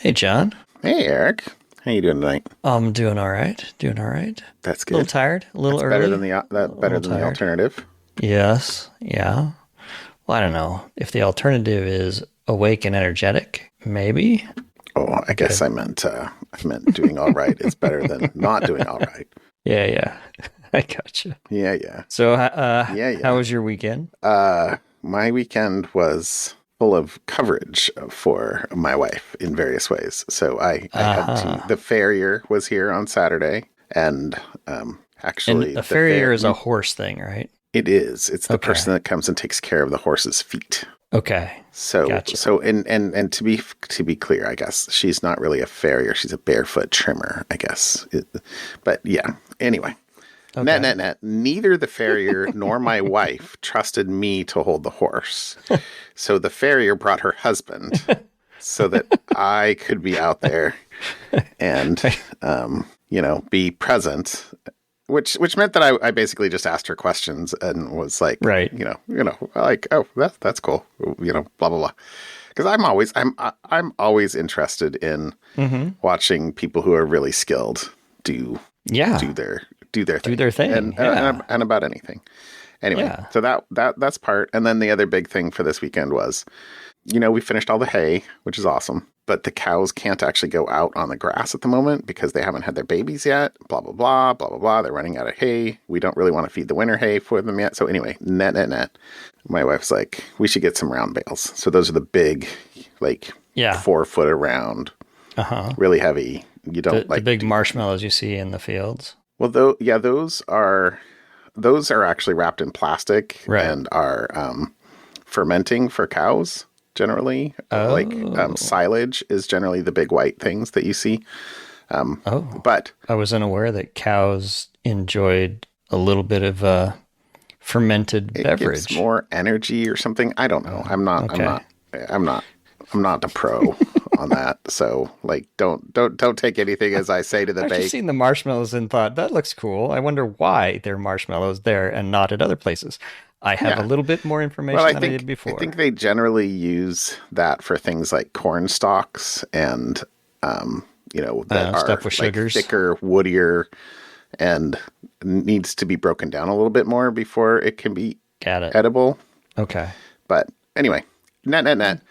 Hey, John. Hey, Eric. How you doing tonight? I'm doing all right. Doing all right. That's A little good. tired. A little That's better than early. the A better little than the tired. alternative. Yes. Yeah. Well, I don't know. If the alternative is awake and energetic, maybe. Oh, I guess Good. I meant doing all right is better than not doing all right. Yeah. Yeah. I gotcha. Yeah, yeah, So, yeah, how yeah. was your weekend? My weekend was full of coverage for my wife in various ways. So I had to. Uh-huh. The farrier was here on Saturday, and And actually a the fair farrier is a horse thing, right? it is. It's the Okay. person that comes and takes care of the horse's feet. Okay. So Gotcha. so and to be clear, I guess she's not really a farrier. She's a barefoot trimmer, I guess. But yeah. Anyway, net Okay. net net. Neither the farrier nor my wife trusted me to hold the horse. So the farrier brought her husband so that I could be out there and be present. Which meant that I basically just asked her questions and was like, Right. like, oh, that's cool, blah blah blah. Because I'm always interested in Mm-hmm. watching people who are really skilled do Yeah. do their do their Do thing their thing. and Yeah. and about anything. Anyway, Yeah. so that's part. And then the other big thing for this weekend was, we finished all the hay, which is awesome. But the cows can't actually go out on the grass at the moment because they haven't had their babies yet. Blah, blah, blah, blah, blah, blah. They're running out of hay. We don't really want to feed the winter hay for them yet. So anyway, net. My wife's like, we should get some round bales. So those are the big, like Yeah. 4 foot around, Uh-huh. really heavy. You The, don't the like, big marshmallows you see in the fields. well, yeah, those are actually wrapped in plastic Right. and are fermenting for cows. Generally, Oh. silage is generally the big white things that you see. Oh. But I was unaware that cows enjoyed a little bit of fermented it beverage. gives more energy or something. I don't know. I'm not. Okay. I'm not a pro on that. So like, don't take anything as I say to the I've just bake. seen the marshmallows and thought, that looks cool. I wonder why there are marshmallows there and not at other places. I have a Yeah. little bit more information Well, than I did I before. think they generally use that for things like corn stalks and that Stuff are with like sugars. thicker, woodier, and needs to be broken down a little bit more before it can be Got it. edible. Okay. But anyway, net.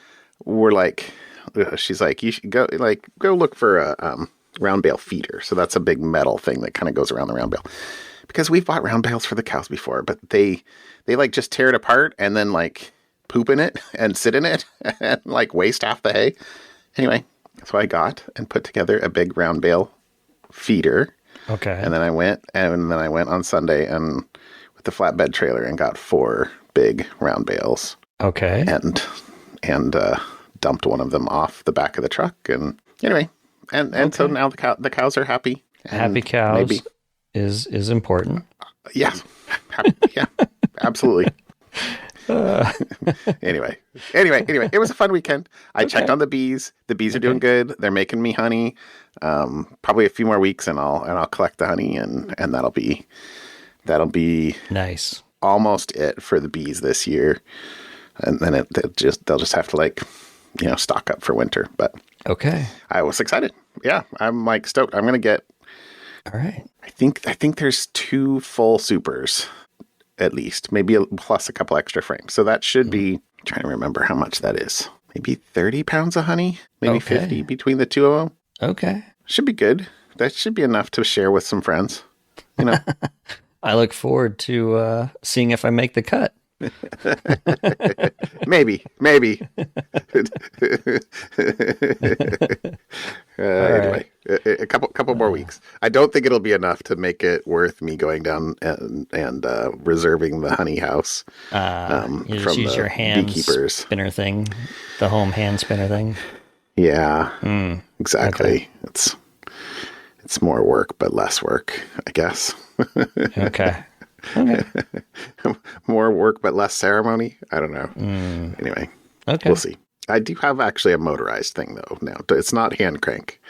We're like, she's like, you should go look for a round bale feeder. So that's a big metal thing that kind of goes around the round bale. Because we've bought round bales for the cows before, but they like just tear it apart and then like poop in it and sit in it and like waste half the hay. Anyway, so I got and put together a big round bale feeder. Okay. And then I went on Sunday and with the flatbed trailer and got 4 big round bales Okay. and dumped one of them off the back of the truck. And anyway, and so Okay. now the cows are happy. Happy And cows maybe, is important. yeah, happy, yeah, absolutely. Uh, Anyway, it was a fun weekend. I checked Okay. on the bees. The bees are Okay. doing good. They're making me honey. Probably a few more weeks, and I'll collect the honey, and that'll be nice. almost it for the bees this year. And then they'll just have to like, stock up for winter. But Okay. I was excited. Yeah, I'm like stoked. I'm gonna get. All right. I think there's 2 full supers at least, maybe plus a couple extra frames. So that should be. I'm trying to remember how much that is. Maybe 30 pounds of honey, maybe Okay. 50 between the 2 of them. Okay. Should be good. That should be enough to share with some friends. You know, I look forward to seeing if I make the cut. maybe. Anyway, a couple more weeks. I don't think it'll be enough to make it worth me going down and reserving the honey house You just from use the your hand beekeepers. spinner thing, the home hand spinner thing. Yeah, exactly. Okay. It's more work, but less work, I guess. Okay. Okay. More work, but less ceremony. I don't know. Anyway, Okay. we'll see. I do have actually a motorized thing though now. It's not hand crank.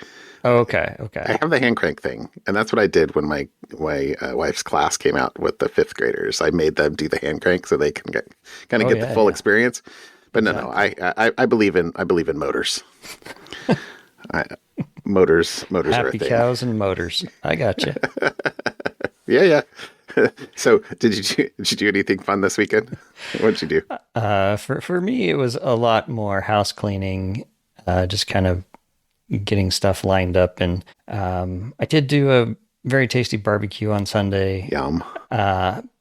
Okay. I Okay. have the hand crank thing, and that's what I did when my wife's class came out with the 5th graders. I made them do the hand crank so they can get the full experience. But no, I believe in motors. I, motors are a Happy thing. cows and motors. I got you. Yeah, yeah. So, did you do anything fun this weekend? What'd you do? For me, it was a lot more house cleaning, just kind of getting stuff lined up, and I did do a very tasty barbecue on Sunday. Yum.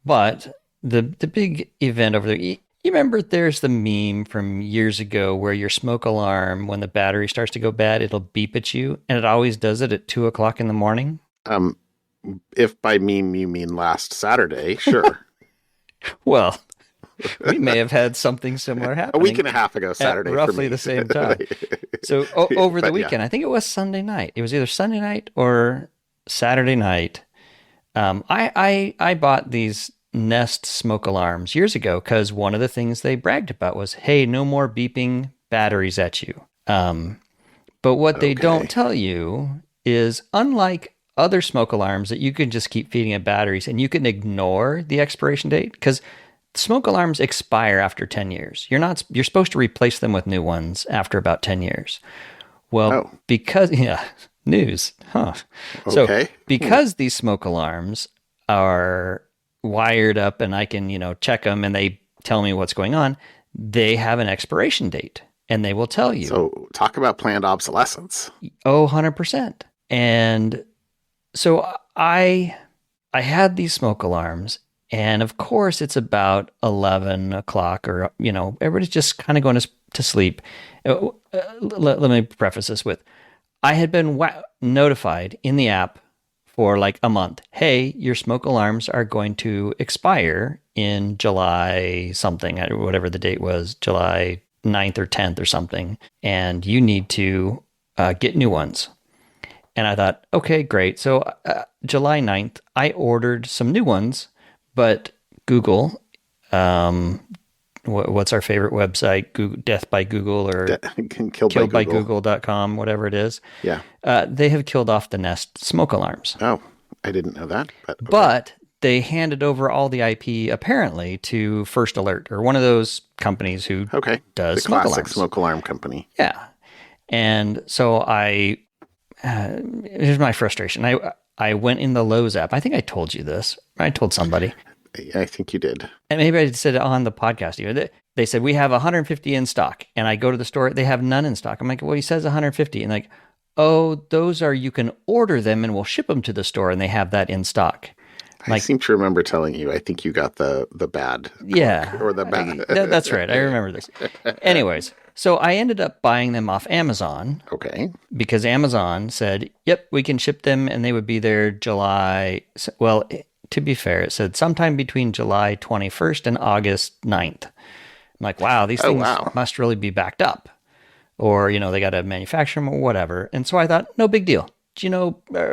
But the big event over there, you remember there's the meme from years ago where your smoke alarm, when the battery starts to go bad, it'll beep at you, and it always does it at 2 o'clock in the morning. Um, if by meme you mean last Saturday, sure. Well, we may have had something similar A week happening and a half ago at Saturday for roughly me. the same time. So over the But yeah. weekend, I think it was Sunday night. It was either Sunday night or Saturday night. I bought these Nest smoke alarms years ago because one of the things they bragged about was, hey, no more beeping batteries at you. But what they don't Okay. tell you is, unlike other smoke alarms that you can just keep feeding it batteries and you can ignore the expiration date, because smoke alarms expire after 10 years. You're supposed to replace them with new ones after about 10 years. Well, Oh, because, yeah, news, huh? So, okay. because these smoke alarms are wired up and I can, check them and they tell me what's going on, they have an expiration date and they will tell you, So, talk about planned obsolescence. oh, 100%. And so I had these smoke alarms, and of course it's about 11 o'clock, or, everybody's just kind of going to sleep. Let me preface this with, I had been notified in the app for like a month. Hey, your smoke alarms are going to expire in July something, whatever the date was, July 9th or 10th or something, and you need to get new ones. And I thought, okay, great. So July 9th, I ordered some new ones, but Google, what's our favorite website? Google, Death by Google, or Killed by Google. killedbygoogle.com, whatever it is. Yeah. They have killed off the Nest smoke alarms. Oh, I didn't know that. But okay. But they handed over all the IP apparently to First Alert, or one of those companies who Okay. does The smoke classic alarms. smoke alarm company. Yeah. And so here's my frustration. I went in the Lowe's app. I think I told you this. I told somebody. I think you did. And maybe I said it on the podcast. They said, we have 150 in stock. And I go to the store, they have none in stock. I'm like, well, he says 150. And like, oh, those are, you can order them and we'll ship them to the store, and they have that in stock. I seem to remember telling you, I think you got the bad. Yeah. Or the bad. That's right. I remember this. Anyways, so I ended up buying them off Amazon Okay. because Amazon said, yep, we can ship them, and they would be there July. Well, to be fair, it said sometime between July 21st and August 9th. I'm like, wow, these things must really be backed up. Or, they got to manufacture them or whatever. And so I thought, no big deal.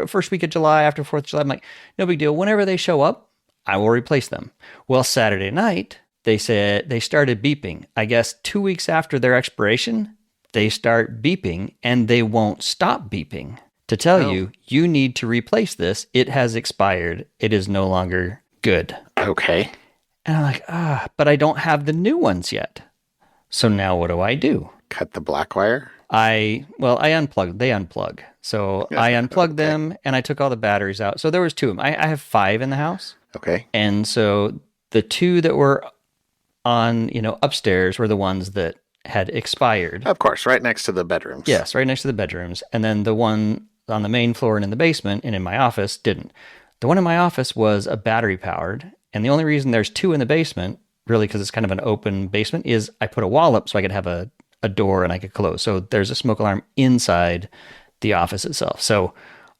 First week of July after 4th of July, I'm like, no big deal. Whenever they show up, I will replace them. Well, Saturday night, they said they started beeping. I guess 2 weeks after their expiration, they start beeping, and they won't stop beeping to tell you need to replace this. It has expired. It is no longer good. Okay. And I'm like, but I don't have the new ones yet. So now what do I do? Cut the black wire. I unplugged. They unplug. So I unplugged them, and I took all the batteries out. So there was 2 of them. I have 5 in the house. Okay. And so the 2 that were on, upstairs were the ones that had expired. Of course, right next to the bedrooms. Yes, right next to the bedrooms. And then the one on the main floor and in the basement and in my office didn't. The one in my office was a battery powered. And the only reason there's 2 in the basement, really because it's kind of an open basement, is I put a wall up so I could have a door and I could close. So there's a smoke alarm inside the office itself. So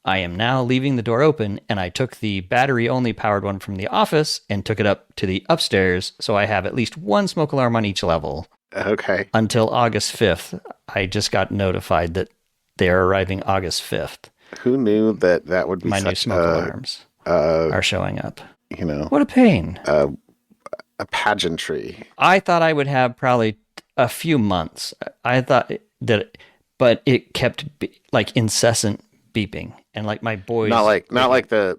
I am now leaving the door open, and I took the battery only powered one from the office and took it up to the upstairs. So I have at least 1 smoke alarm on each level. Okay. Until August 5th. I just got notified that they are arriving August 5th. Who knew that would be My such new smoke alarms are showing up. What a pain. A pageantry. I thought I would have probably a few months. I thought that, but it kept like incessant beeping, and like my boys, not like the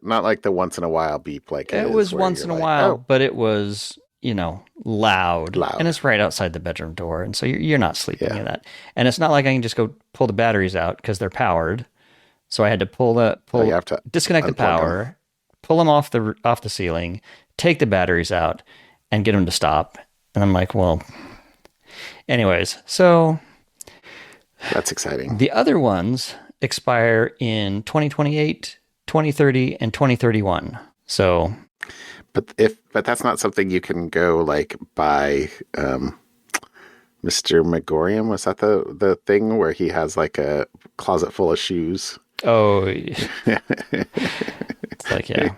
once in a while beep. Like it was once in a while, but it was, loud. And Loud. it's right outside the bedroom door. And so you're not sleeping Yeah. in that. And it's not like I can just go pull the batteries out because they're powered. So I had to Oh, you have to disconnect the unplug them. power, pull them off the ceiling, take the batteries out, and get them to stop. And I'm like, well, anyways. So That's exciting. the other ones expire in 2028, 2030, and 2031. So, But that's not something you can go like buy. Mr. Megorium, was that the thing where he has like a closet full of shoes? oh, it's like, yeah.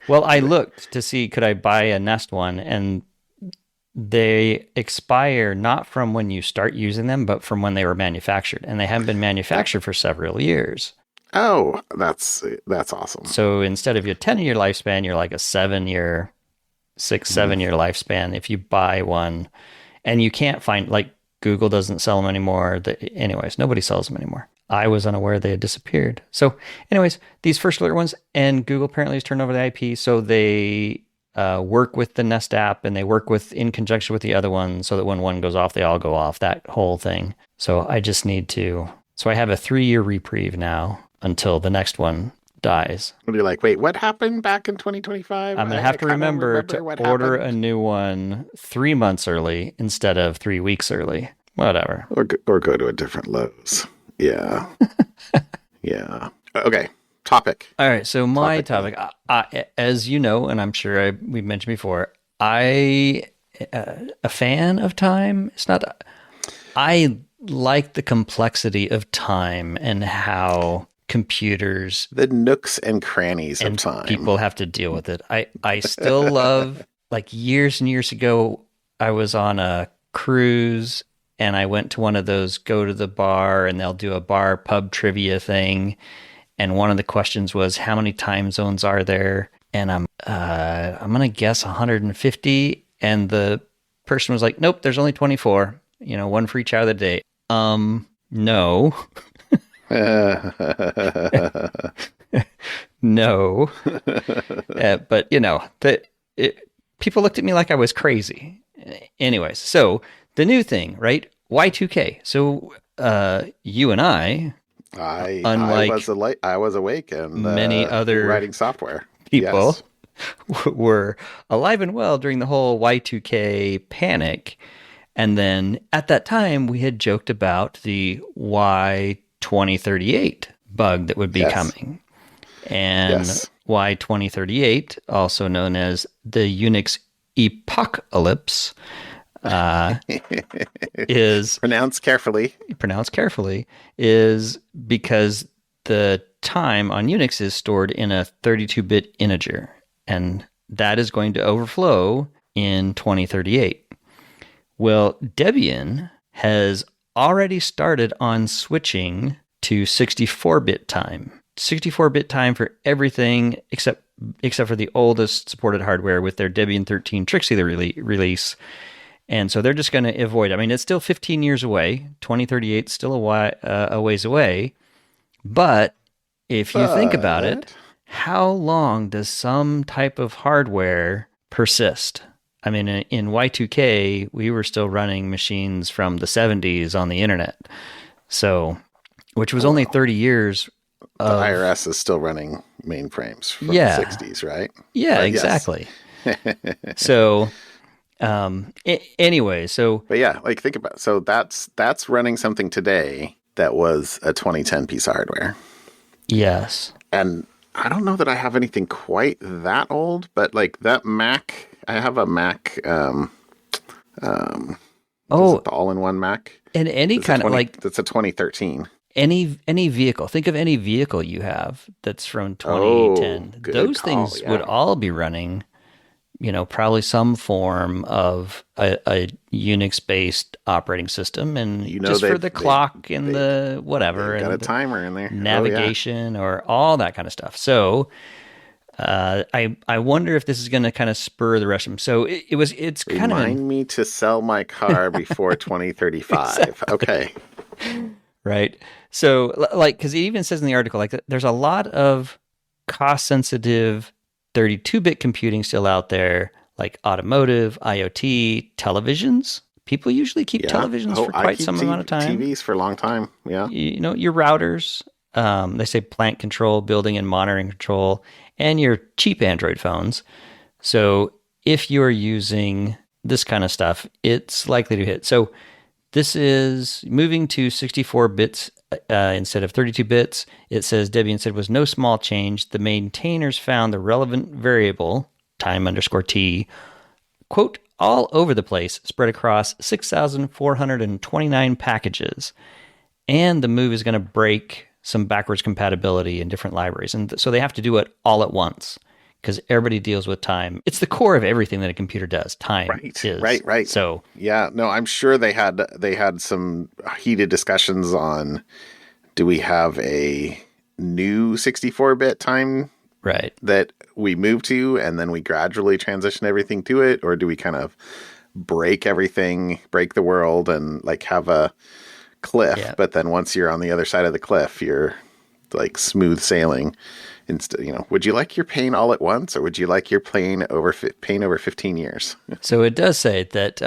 Well, I looked to see could I buy a Nest one, and they expire not from when you start using them, but from when they were manufactured, and they haven't been manufactured for several years. Oh, that's awesome. So instead of your 10-year lifespan, you're like a 7-year, 7 year lifespan if you buy one. And you can't find, like, Google doesn't sell them anymore. Anyways, nobody sells them anymore. I was unaware they had disappeared. So, anyways, these First Alert ones, and Google apparently has turned over the IP, so they work with the Nest app, and they work in conjunction with the other one, so that when one goes off, they all go off. That whole thing. So I just need to. So I have a 3-year reprieve now until the next one dies. And you're like, wait, what happened back in 2025? I'm going to have to remember to what order happened. a new one 3 months early instead of 3 weeks early. Whatever. Or go to a different Lowe's. Yeah. Yeah. Okay. Topic. All right. So my topic, as you know, and I'm sure we mentioned before, I a fan of time. It's not. I like the complexity of time and how computers The nooks and crannies of and time. people have to deal with it. I still love, like, years and years ago, I was on a cruise and I went to one of those go to the bar and they'll do a bar pub trivia thing. And one of the questions was, how many time zones are there? And I'm going to guess 150. And the person was like, nope, there's only 24, one for each hour of the day. No. No. But people looked at me like I was crazy. Anyways, so the new thing, right? Y2K. So you and I, unlike I was awake and many other writing software. people, Yes. were alive and well during the whole Y2K panic. And then at that time, we had joked about the Y2038 bug that would be Yes. coming. And Yes. Y2038, also known as the Unix apocalypse, is Pronounce carefully. pronounced carefully, is because the time on Unix is stored in a 32-bit integer, and that is going to overflow in 2038. Well, Debian has already started on switching to 64-bit time. 64-bit time for everything except for the oldest supported hardware with their Debian 13 Trixie release. And so they're just going to avoid. I mean, it's still 15 years away. 2038 is still a ways away. But if you think about it, how long does some type of hardware persist? I mean, in Y2K, we were still running machines from the 70s on the internet. So, which was only 30 years. The IRS is still running mainframes from the 60s, right? Yeah, But exactly. So, anyway, so. But yeah, like think about it. So that's running something today that was a 2010 piece of hardware. Yes. And I don't know that I have anything quite that old, but like that Mac, I have a Mac, the all-in-one Mac. And any kind of like that's a 2013. Any vehicle. Think of any vehicle you have that's from 2010. Good Those call, things yeah. would all be running, probably some form of a Unix-based operating system, and just for the clock and the whatever, Got and a timer in there, navigation or all that kind of stuff. So. I wonder if this is going to kind of spur the rest of them. So it's kind of remind me to sell my car before 2035. Exactly. Okay. Right. So like, because it even says in the article, like there's a lot of cost sensitive 32-bit computing still out there, like automotive, IoT, televisions. People usually keep televisions for quite some amount of time. TVs for a long time. Yeah. Your routers, they say plant control, building and monitoring control, and your cheap Android phones. So if you're using this kind of stuff, it's likely to hit. So this is moving to 64 bits instead of 32 bits. It says Debian said was no small change. The maintainers found the relevant variable, time_t, quote, all over the place, spread across 6,429 packages. And the move is going to break some backwards compatibility in different libraries. And so they have to do it all at once because everybody deals with time. It's the core of everything that a computer does. Time is. Right. So yeah, no, I'm sure they had some heated discussions on, do we have a new 64-bit time that we move to and then we gradually transition everything to it, or do we kind of break the world and like have a cliff, but then once you're on the other side of the cliff, you're like smooth sailing. Instead, would you like your pain all at once, or would you like your pain over 15 years? So it does say that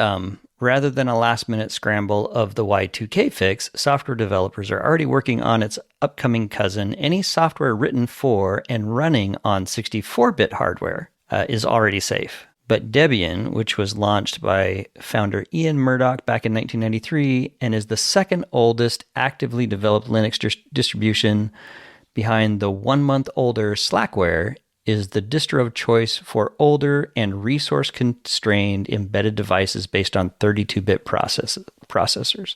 rather than a last-minute scramble of the Y2K fix, software developers are already working on its upcoming cousin. Any software written for and running on 64-bit hardware is already safe. But Debian, which was launched by founder Ian Murdoch back in 1993 and is the second oldest actively developed Linux distribution behind the 1 month older Slackware, is the distro of choice for older and resource-constrained embedded devices based on 32-bit processors.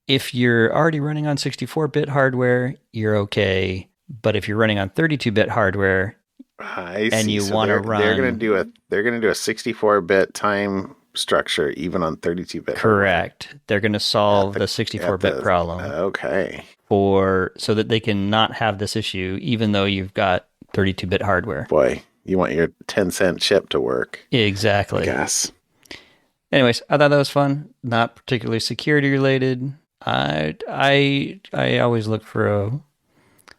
If you're already running on 64-bit hardware, you're okay. But if you're running on 32-bit hardware and you want to run, they're going to do a 64-bit time structure even on 32-bit. Correct. Hardware. They're going to solve the 64-bit problem. Okay. So that they can not have this issue, even though you've got 32-bit hardware. Boy, you want your 10-cent chip to work. Exactly. I guess. Anyways, I thought that was fun. Not particularly security related. I always look for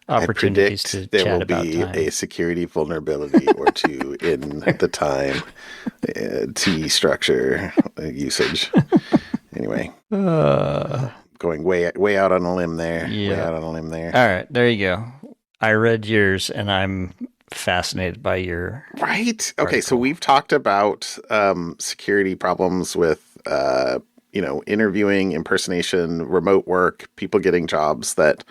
opportunities to chat about time. There will be a security vulnerability or two in the time T structure usage. Anyway. Going way out on a limb there. Yeah. Way out on a limb there. All right, there you go. I read yours, and I'm fascinated by your right. Okay, so we've talked about security problems with interviewing, impersonation, remote work, people getting jobs that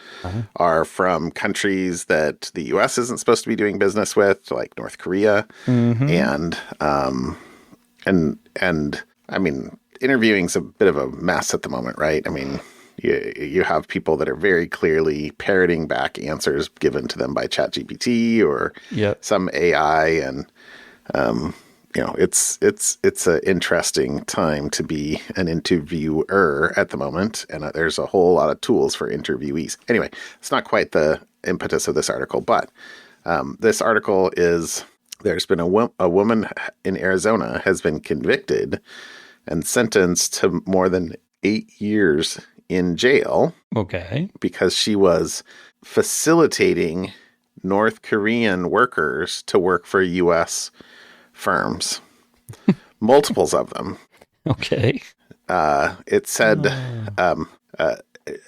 are from countries that the U.S. isn't supposed to be doing business with, like North Korea, and I mean, interviewing's a bit of a mess at the moment, right? I mean, you have people that are very clearly parroting back answers given to them by ChatGPT or some AI, and it's an interesting time to be an interviewer at the moment, and there's a whole lot of tools for interviewees. Anyway, it's not quite the impetus of this article, but this article is, there's been a woman in Arizona has been convicted and sentenced to more than 8 years in jail. Okay. Because she was facilitating North Korean workers to work for U.S. firms. Multiples of them. Okay. It said an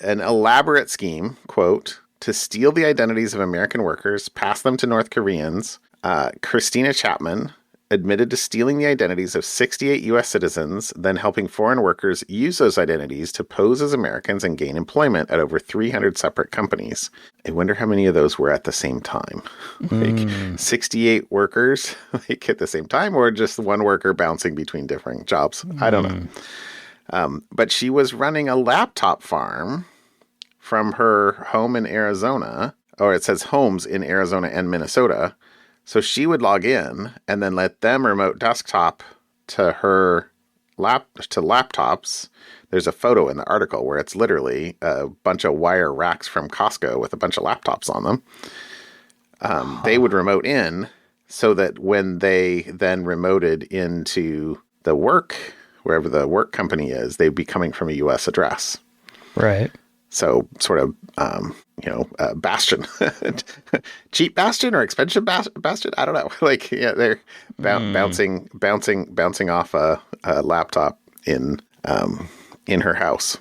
elaborate scheme, quote, to steal the identities of American workers, pass them to North Koreans. Christina Chapman admitted to stealing the identities of 68 U.S. citizens, then helping foreign workers use those identities to pose as Americans and gain employment at over 300 separate companies. I wonder how many of those were at the same time. Like 68 workers like at the same time, or just one worker bouncing between different jobs. I don't know. But she was running a laptop farm from her home in Arizona, or it says homes in Arizona and Minnesota. So she would log in and then let them remote desktop to her laptops. There's a photo in the article where it's literally a bunch of wire racks from Costco with a bunch of laptops on them. They would remote in so that when they then remoted into the work, wherever the work company is, they'd be coming from a U.S. address. Right. So sort of, Bastion, cheap Bastion or expensive Bastion. I don't know. Like, yeah, they're bouncing off a laptop in her house.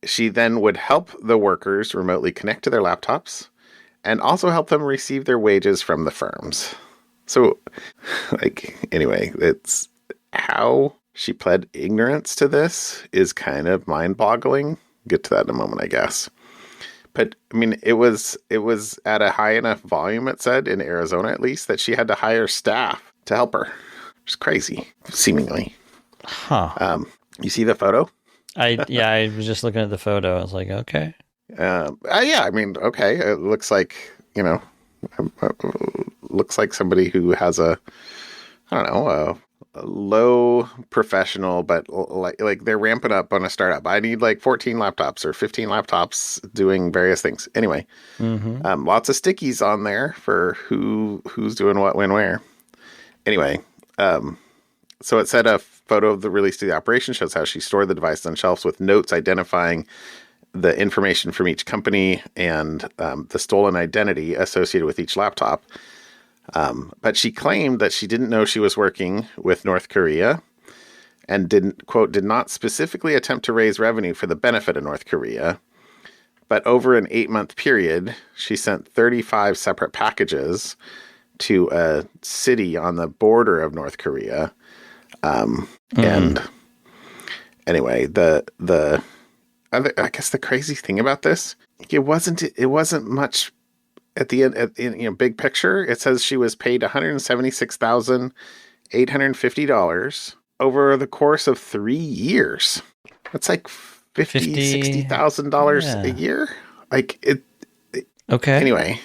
She then would help the workers remotely connect to their laptops and also help them receive their wages from the firms. So, like, anyway, it's how she pled ignorance to this is kind of mind-boggling. Get to that in a moment, I guess. But I mean, it was at a high enough volume, it said, in Arizona at least, that she had to hire staff to help her. It's crazy, seemingly. Huh. You see the photo? I was just looking at the photo. I was like, okay. Yeah, I mean, okay. It looks like, looks like somebody who has a low professional, but like they're ramping up on a startup. I need like 14 laptops or 15 laptops doing various things. Anyway, lots of stickies on there for who's doing what, when, where. Anyway, so it said a photo of the release to the operation shows how she stored the device on shelves with notes identifying the information from each company and the stolen identity associated with each laptop. But she claimed that she didn't know she was working with North Korea and did not specifically attempt to raise revenue for the benefit of North Korea. But over an 8-month period, she sent 35 separate packages to a city on the border of North Korea. And anyway, I guess the crazy thing about this, it wasn't much at the end, big picture. It says she was paid $176,850 over the course of 3 years. That's like $60,000 a year. Like it. Okay. Anyway.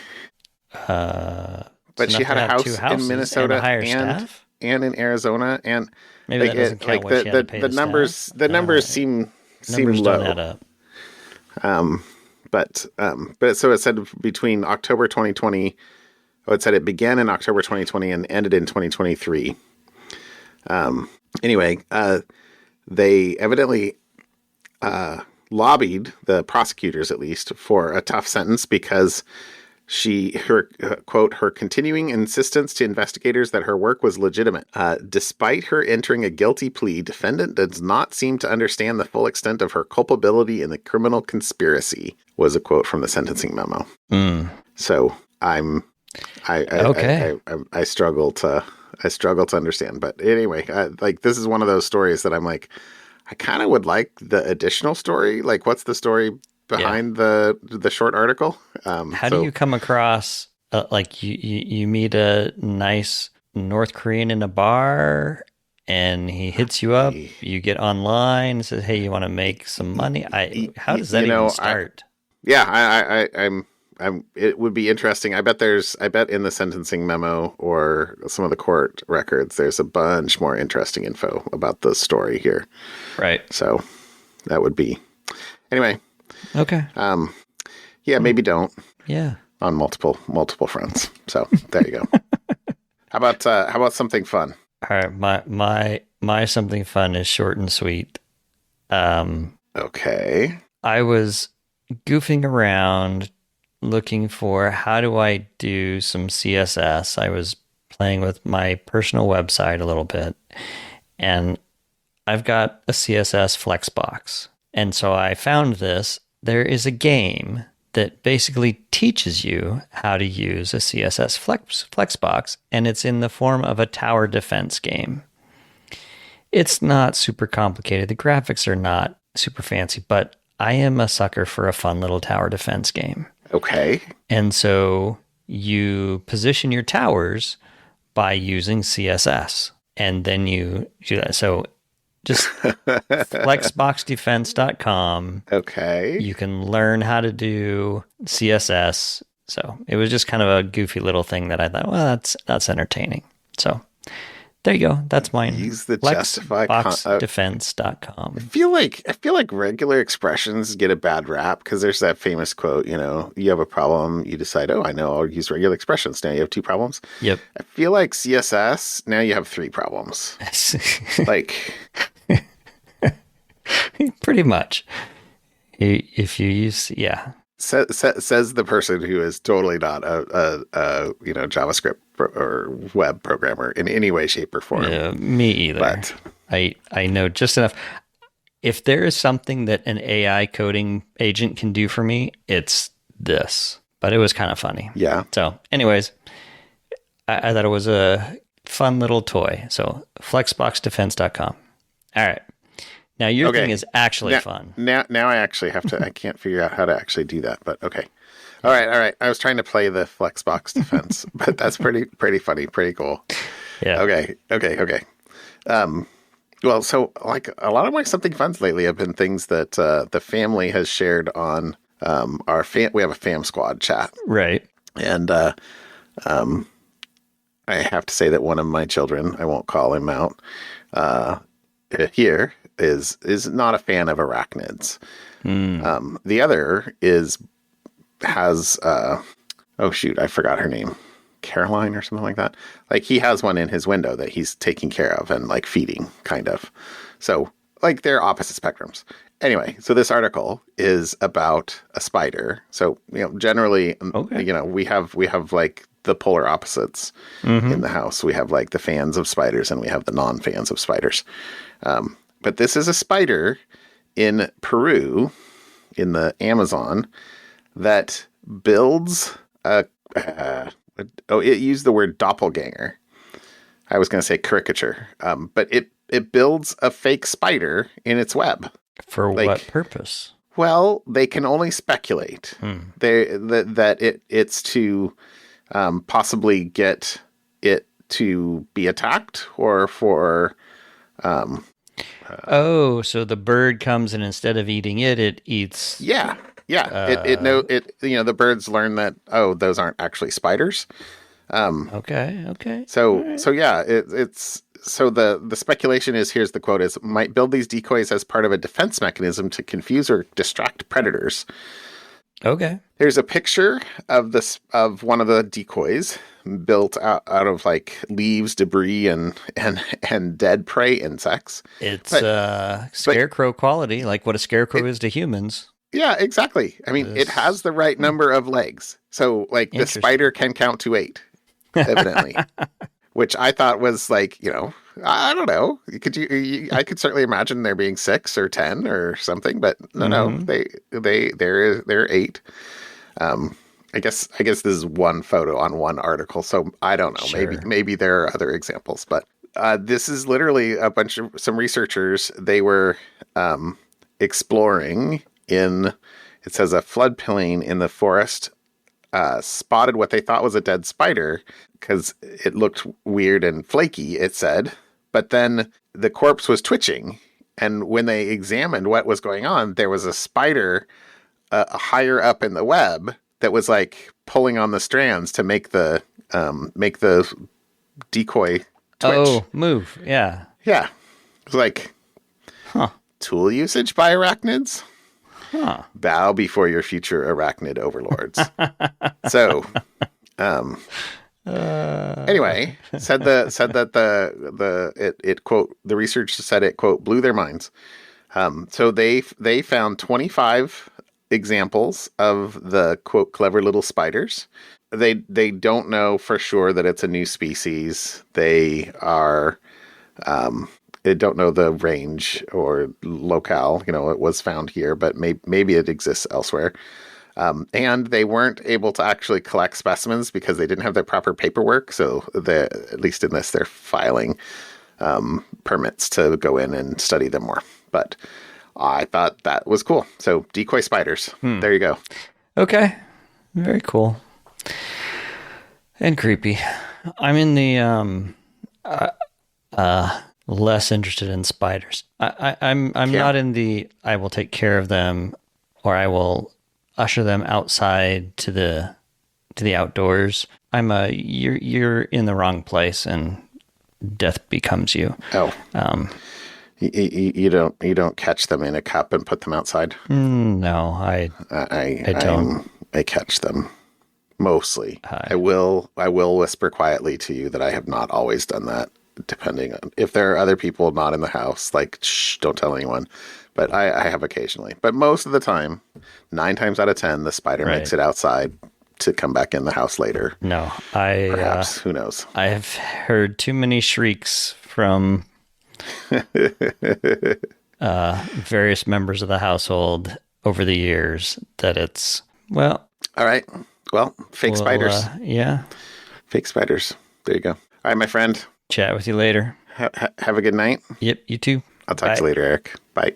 But she had a house in Minnesota and in Arizona, and maybe that doesn't count what she had to pay the numbers. Staff. The numbers seem numbers low. Don't add up. But so it said between October 2020. Oh, it said it began in October 2020 and ended in 2023. Anyway, they evidently lobbied the prosecutors, at least, for a tough sentence because her continuing insistence to investigators that her work was legitimate. Despite her entering a guilty plea, defendant does not seem to understand the full extent of her culpability in the criminal conspiracy, was a quote from the sentencing memo. So I struggle to understand. But anyway, like this is one of those stories that I'm like, I kind of would like the additional story. Like, what's the story behind the short article? How do you come across like you meet a nice North Korean in a bar and he hits you up, you get online and says, hey, you want to make some money? How does that even start? It would be interesting. I bet in the sentencing memo or some of the court records, there's a bunch more interesting info about the story here. Right. So that would be, anyway. Okay. Maybe don't. Yeah. On multiple fronts. So there you go. How about something fun? All right. My something fun is short and sweet. Okay. I was goofing around looking for how do I do some CSS. I was playing with my personal website a little bit, and I've got a CSS Flexbox. And so I found this. There is a game that basically teaches you how to use a CSS Flexbox, and it's in the form of a tower defense game. It's not super complicated. The graphics are not super fancy, but I am a sucker for a fun little tower defense game. Okay. And so you position your towers by using CSS, and then you do that. So just flexboxdefense.com. Okay. You can learn how to do CSS. So it was just kind of a goofy little thing that I thought, well, that's entertaining. So there you go. That's mine. Use the flexboxdefense.com. I feel like regular expressions get a bad rap because there's that famous quote, you have a problem, you decide, oh, I know, I'll use regular expressions. Now you have 2 problems. Yep. I feel like CSS, now you have 3 problems. Like pretty much. If you use, yeah. Says the person who is totally not a JavaScript or web programmer in any way, shape, or form. Yeah, me either. But I know just enough. If there is something that an AI coding agent can do for me, it's this. But it was kind of funny. yeah, So, anyways, I thought it was a fun little toy. So, flexboxdefense.com. All right. Now, your thing is actually fun. Now I actually have to. I can't figure out how to actually do that. But okay. All right. I was trying to play the Flexbox defense, but that's pretty funny, pretty cool. Yeah. Okay. Well, so like a lot of my something funs lately have been things that the family has shared on we have a fam squad chat. Right. And I have to say that one of my children, I won't call him out, here is not a fan of arachnids. The other has oh shoot, I forgot her name. Caroline or something like that. Like he has one in his window that he's taking care of and like feeding kind of. So like they're opposite spectrums. Anyway, so this article is about a spider. So, generally, we have like the polar opposites in the house. We have like the fans of spiders and we have the non-fans of spiders. But this is a spider in Peru, in the Amazon, that builds it used the word doppelganger. I was going to say caricature, but it builds a fake spider in its web. For what purpose? Well, they can only speculate. It's to possibly get it to be attacked or for... so the bird comes and instead of eating it, it eats... Yeah. The birds learn that, those aren't actually spiders. Okay. So yeah, it's so the speculation is, here's the quote, is might build these decoys as part of a defense mechanism to confuse or distract predators. Okay. There's a picture of one of the decoys built out of like leaves, debris, and dead prey insects. It's scarecrow quality, like what a scarecrow is to humans. Yeah, exactly. I mean, it has the right number of legs. So like the spider can count to 8, evidently. Which I thought was like, I don't know. I could certainly imagine there being 6 or 10 or something, but no, they're 8. I guess this is one photo on one article, so I don't know. Sure. Maybe there are other examples, but this is literally some researchers. They were exploring it says a floodplain in the forest. Spotted what they thought was a dead spider because it looked weird and flaky, it said. But then the corpse was twitching. And when they examined what was going on, there was a spider higher up in the web that was like pulling on the strands to make the decoy twitch. Oh, move. Yeah. Yeah. It was like, tool usage by arachnids? Huh. Bow before your future arachnid overlords. So, anyway, said that it quote, the research said it quote blew their minds. So they found 25 examples of the quote clever little spiders. They don't know for sure that it's a new species. They don't know the range or locale. It was found here, but maybe it exists elsewhere. And they weren't able to actually collect specimens because they didn't have their proper paperwork. So at least in this, they're filing permits to go in and study them more. But I thought that was cool. So decoy spiders. There you go. Okay. Very cool. And creepy. I'm in the less interested in spiders. I'm not in the I will take care of them or I will usher them outside to the outdoors. I'm you're in the wrong place and death becomes you. Oh. You don't catch them in a cup and put them outside? No, I don't. I catch them mostly. I will whisper quietly to you that I have not always done that, depending on if there are other people not in the house, like, shh, don't tell anyone. But I have occasionally. But most of the time, 9 times out of 10, the spider makes it outside to come back in the house later. No, Perhaps. Who knows? I have heard too many shrieks from various members of the household over the years that it's, well. All right. Well, fake spiders. Yeah. Fake spiders. There you go. All right, my friend. Chat with you later. Have a good night. Yep, you too. I'll talk to you later, Eric. Bye.